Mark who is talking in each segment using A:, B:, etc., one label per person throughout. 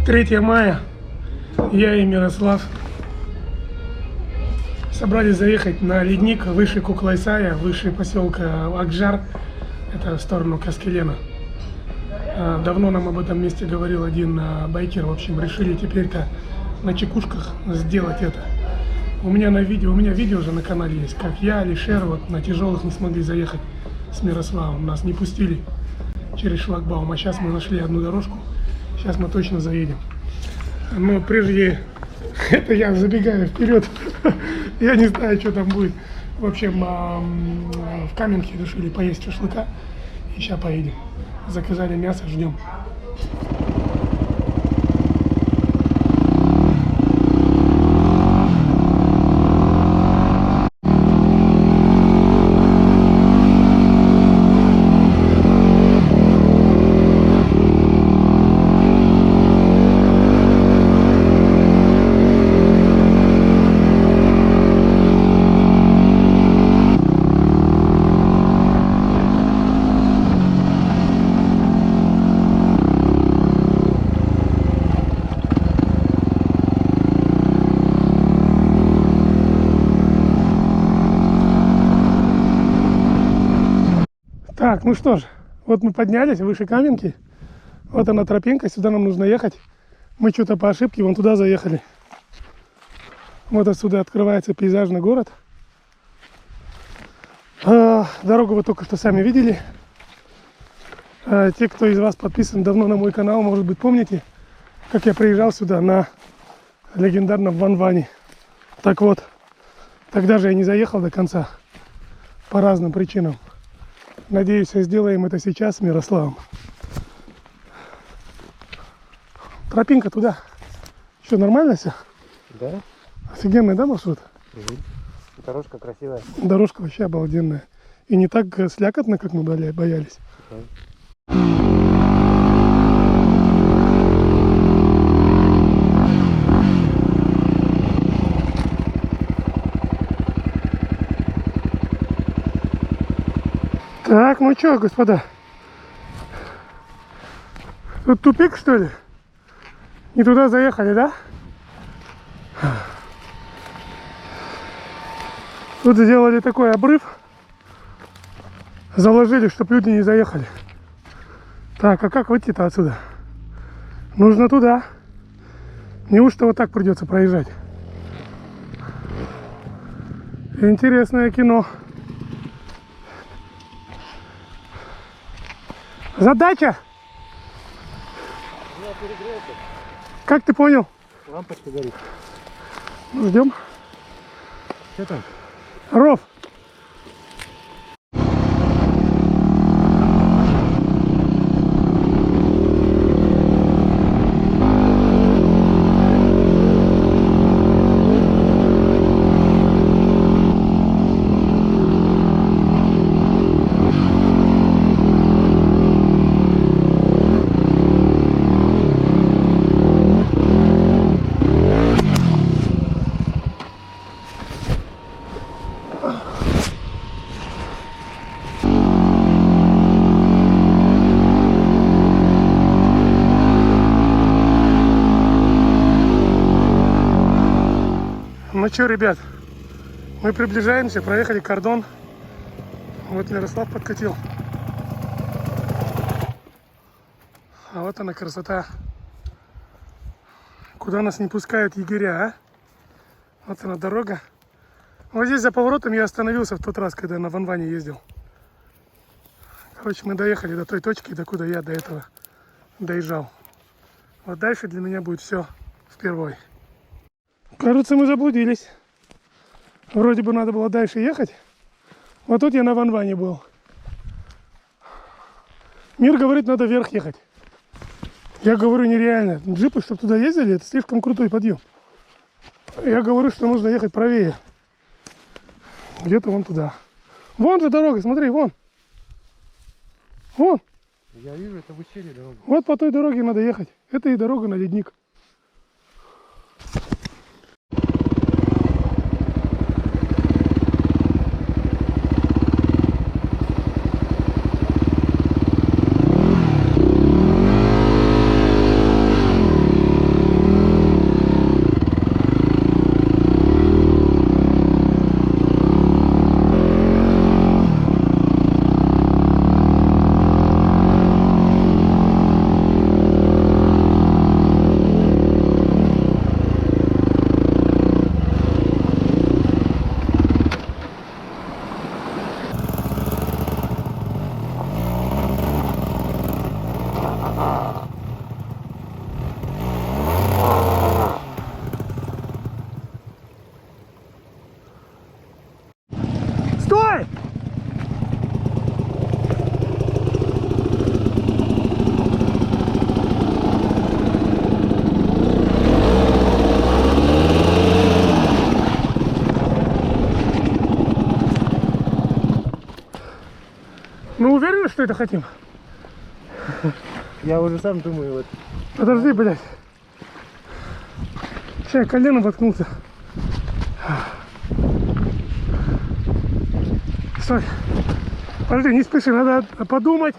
A: 3 мая. Я и Мирослав собрались заехать на ледник выше Куклайсая, выше поселка Акжар. Это в сторону Каскелена. Давно нам об этом месте говорил один байкер. В общем, решили теперь-то на чекушках сделать это. У меня видео уже на канале есть, как я, Алишер, вот на тяжелых не смогли заехать с Мирославом. Нас не пустили через шлагбаум. А сейчас мы нашли одну дорожку. Сейчас мы точно заедем. Но прежде, это я забегаю вперед. Я не знаю, что там будет. В общем, в Каменке решили поесть шашлыка. И сейчас поедем. Заказали мясо, ждем. Так, ну что ж, вот мы поднялись выше Каменки. Вот она тропинка, сюда нам нужно ехать. Мы что-то по ошибке вон туда заехали. Вот отсюда открывается пейзажный город. Дорогу вы только что сами видели. Те, кто из вас подписан давно на мой канал, может быть, помните, как я приезжал сюда на легендарном ван-ване. Так вот, тогда же я не заехал до конца по разным причинам. Надеюсь, сделаем это сейчас с Мирославом. Тропинка туда. Что, нормально все?
B: Да.
A: Офигенный, да, маршрут?
B: Угу. Дорожка красивая.
A: Дорожка вообще обалденная. И не так слякотно, как мы боялись.
B: Угу.
A: Так, ну что, господа? Тут тупик, что ли? Не туда заехали, да? Тут сделали такой обрыв. Заложили, чтобы люди не заехали. Так, а как выйти-то отсюда? Нужно туда. Неужто вот так придется проезжать? Интересное кино. Задача?
B: Я перегрелся.
A: Как ты понял?
B: Лампочка горит.
A: Ну, ждем.
B: Что там?
A: Ров. Ну что, ребят, мы приближаемся, проехали кордон. Вот Мирослав подкатил. А вот она красота. Куда нас не пускают егеря, а? Вот она дорога. Вот здесь за поворотом я остановился в тот раз, когда на ван-ване ездил. Короче, мы доехали до той точки, докуда я до этого доезжал. Вот дальше для меня будет все впервой. Кажется, мы заблудились. Вроде бы надо было дальше ехать. Вот тут я на ван-ване был. Мир говорит, надо вверх ехать. Я говорю, нереально. Джипы, чтобы туда ездили, это слишком крутой подъем. Я говорю, что нужно ехать правее. Где-то вон туда. Вон же дорога, смотри, вон. Вон.
B: Я вижу, это в ущелье дорога.
A: Вот по той дороге надо ехать. Это и дорога на ледник. Ну уверены, что это хотим?
B: Я уже сам думаю, вот.
A: Подожди, блядь. Сейчас колено воткнулся. Стой. Подожди, не спеши, надо подумать.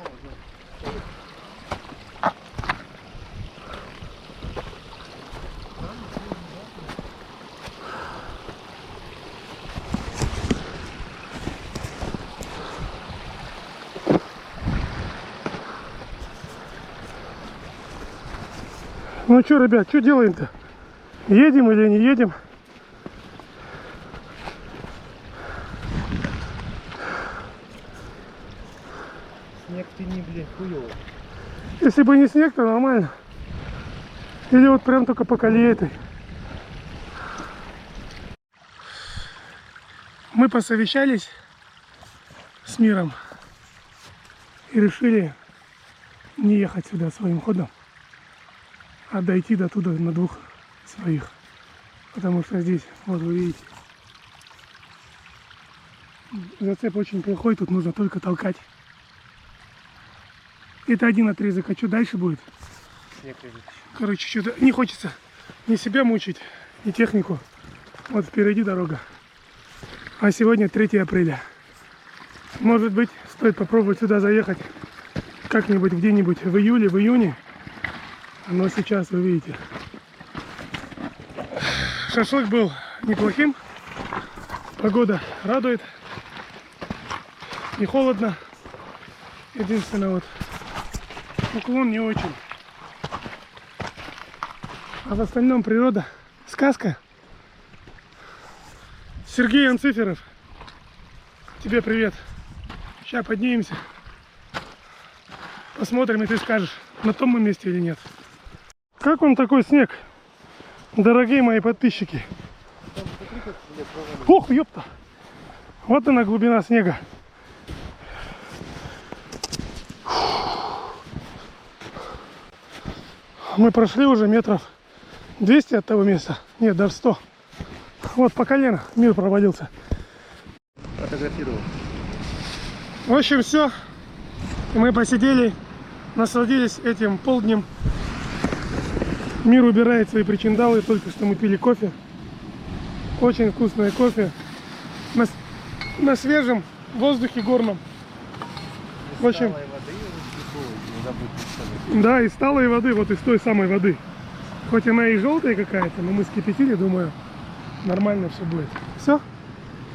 A: Ну что, ребят, что делаем-то? Едем или не едем?
B: Снег ты не, блин, хуёвый.
A: Если бы не снег, то нормально. Или вот прям только по колее этой. Мы посовещались с миром и решили не ехать сюда своим ходом, а дойти до туда на двух своих. Потому что здесь, вот вы видите, зацеп очень плохой, тут нужно только толкать. Это один отрезок, а что дальше будет?
B: Снег лежит.
A: Короче, что-то не хочется ни себя мучить, ни технику. Вот впереди дорога. А сегодня 3 апреля. Может быть, стоит попробовать сюда заехать как-нибудь где-нибудь в июле, в июне. Но сейчас вы видите. Шашлык был неплохим. Погода радует. Не холодно. Единственное, вот уклон не очень. А в остальном природа. Сказка. Сергей Анциферов. Тебе привет. Сейчас поднимемся. Посмотрим, и ты скажешь, на том мы месте или нет. Как вам такой снег, дорогие мои подписчики? Ох, ёпта! Вот она глубина снега. Мы прошли уже метров 200 от того места. Нет, даже 100. Вот по колено мир провалился.
B: Фотографировал.
A: В общем, все. Мы посидели, насладились этим полднем. Мир убирает свои причиндалы. Только что мы пили кофе. Очень вкусное кофе. На свежем воздухе горном. В общем, да, из талой воды, вот из той самой воды. Хоть она и желтая какая-то, но мы скипятили, думаю, нормально все будет. Все,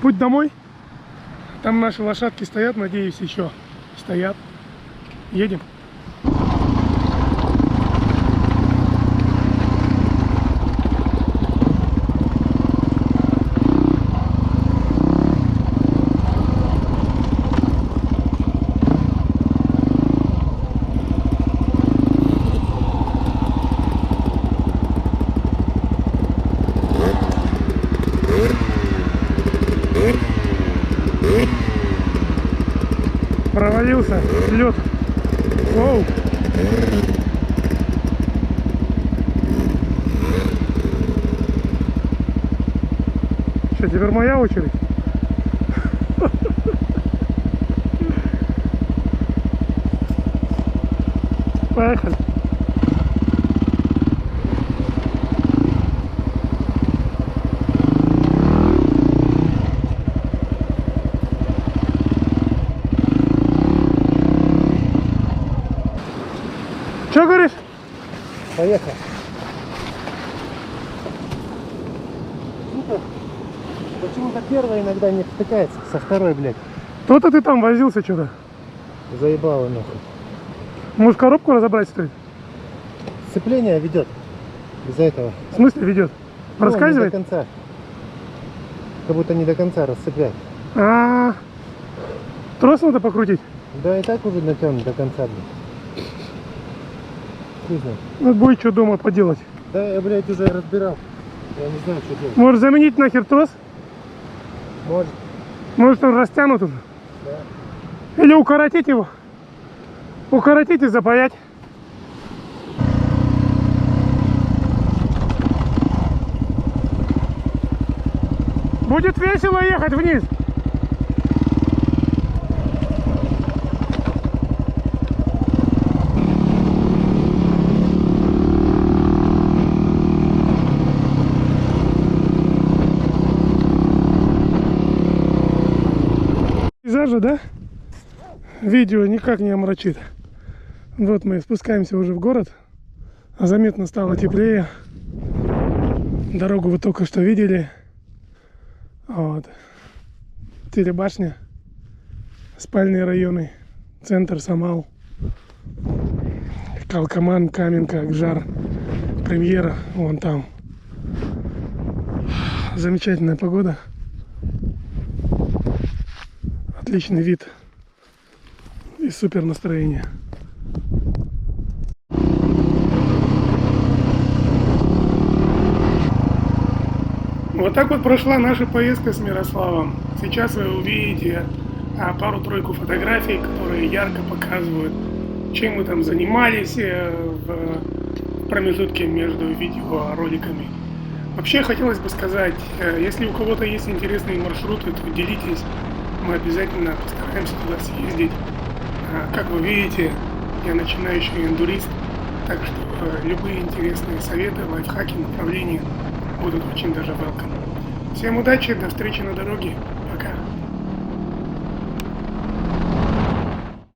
A: путь домой. Там наши лошадки стоят, надеюсь, еще стоят. Едем. Провалился лед. Воу. Что, теперь моя очередь? Поехали. Что говоришь?
B: Поехали. Сука, почему-то первая иногда не втыкается со второй, блядь.
A: То-то ты там возился что-то.
B: Заебало нахуй.
A: Может, коробку разобрать стоит?
B: Сцепление ведет. Из-за этого.
A: В смысле ведет?
B: Ну,
A: Рассказывает?
B: не до конца. Как будто не до конца расцепляет.
A: Трос надо покрутить?
B: Да и так уже натянут до конца, блядь. Хуй знает.
A: Ну, будет что дома поделать.
B: Да я, блядь, уже разбирал. Я не знаю, что делать.
A: Может, заменить нахер трос?
B: Может.
A: Может, он растянут уже?
B: Да.
A: Или укоротить его? Укоротить и запаять. Будет весело ехать вниз. пейзажа, да? Видео никак не омрачит. Вот мы спускаемся уже в город. Заметно стало теплее. Дорогу вы только что видели. Вот. Телебашня. Спальные районы. Центр, Самал. Калкаман, Каменка, Акжар. Премьера. Вон там. Замечательная погода. Отличный вид. И супер настроение. Вот так вот прошла наша поездка с Мирославом. Сейчас вы увидите пару-тройку фотографий, которые ярко показывают, чем мы там занимались в промежутке между видеороликами. Вообще хотелось бы сказать, если у кого-то есть интересные маршруты, то делитесь, мы обязательно постараемся туда съездить. Как вы видите, я начинающий эндурист, так что любые интересные советы, лайфхаки, направления будут очень даже welcome. Всем удачи, до встречи на дороге.